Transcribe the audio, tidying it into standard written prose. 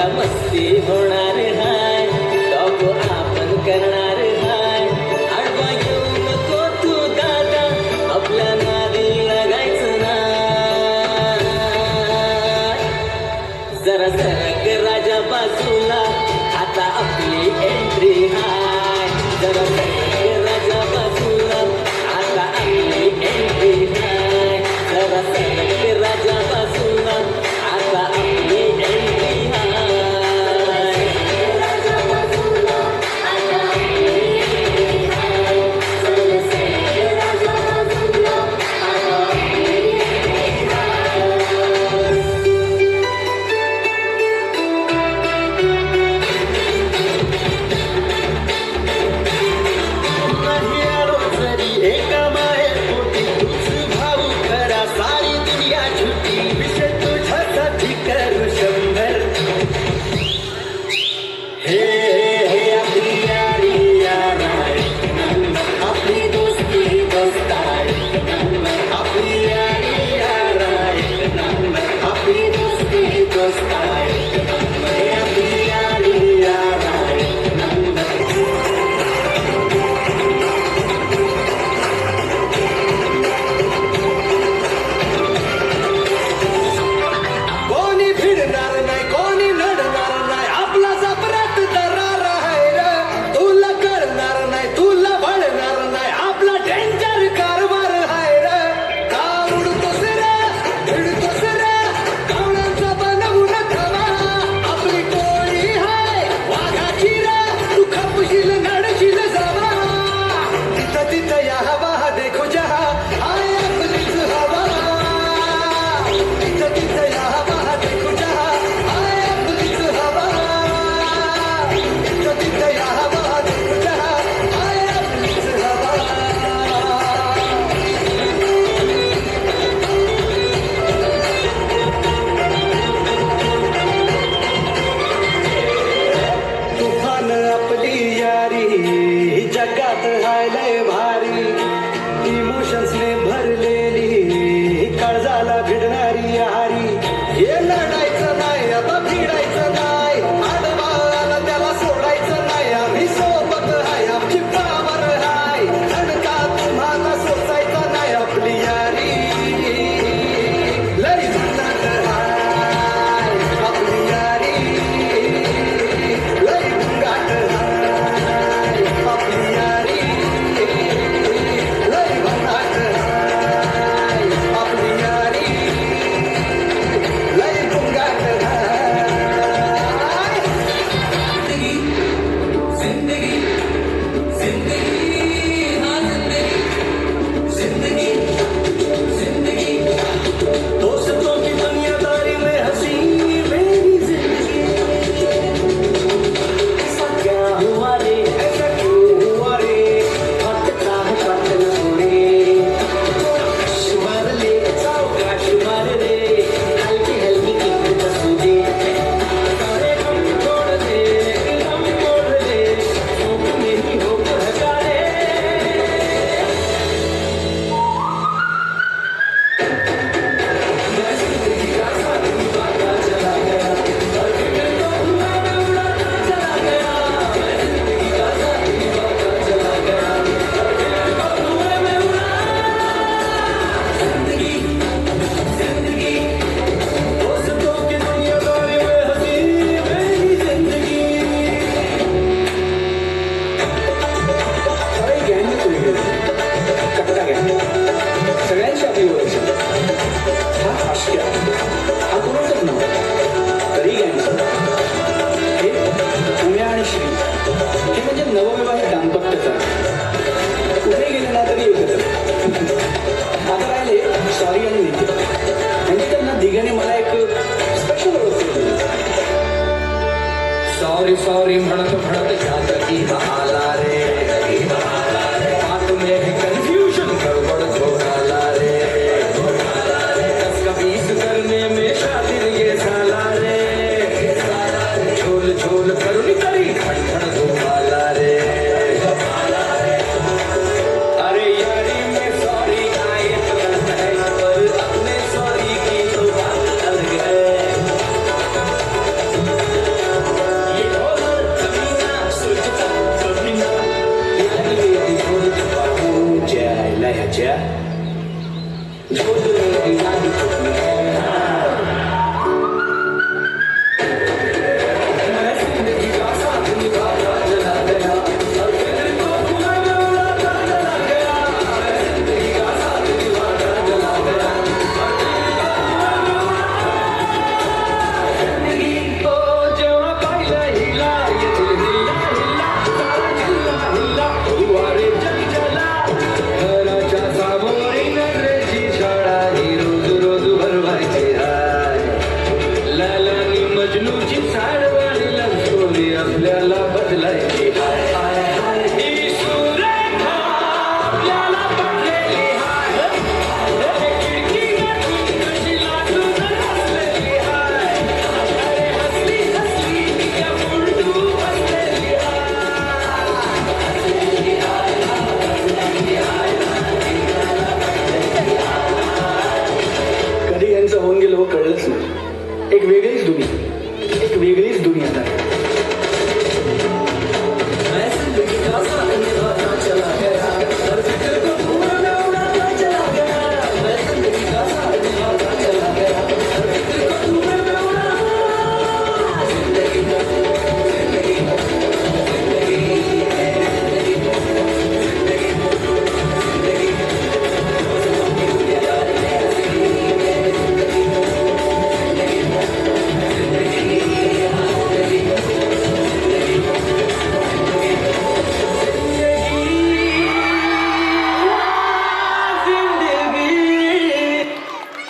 मस्ती होणार हाय, टॉप आपण करणार हाय. आडवा घेऊ नको तू दादा, आपल्या नादी लागायचं नाय. जरा सरक राजा बाजूला, आता आपली एंट्री हाय. जरा सरक राजा बाजूला, आता आपली एंट्री हाय. जरा सरक राजा बाजूला, आता आपली एंट्री हाय. जगात हाय लय भारी, इमोशन्सने भरलेली, काळजाला भिडणारी हारी. हे लढायचं नाही, आता भिडायचं नाही, आडवा आला त्याला सोडायचं नाही. आम्ही सोबत हाय, आमची पावर हाय, धडका तुम्हाला सोसायचा नाही. आपली यारी लय जुनाट हाय, आपली यारी लय गाठ हाय. नवविवाहित दाम्पत्याचा कुठे गेले ना तरी एकत्र. आता राहिले सॉरी आणि नीती, म्हणजे त्यांना दिघाने मला एक स्पेशल ओळख दिली. सॉरी सॉरी म्हणत म्हणत जात की आला रे.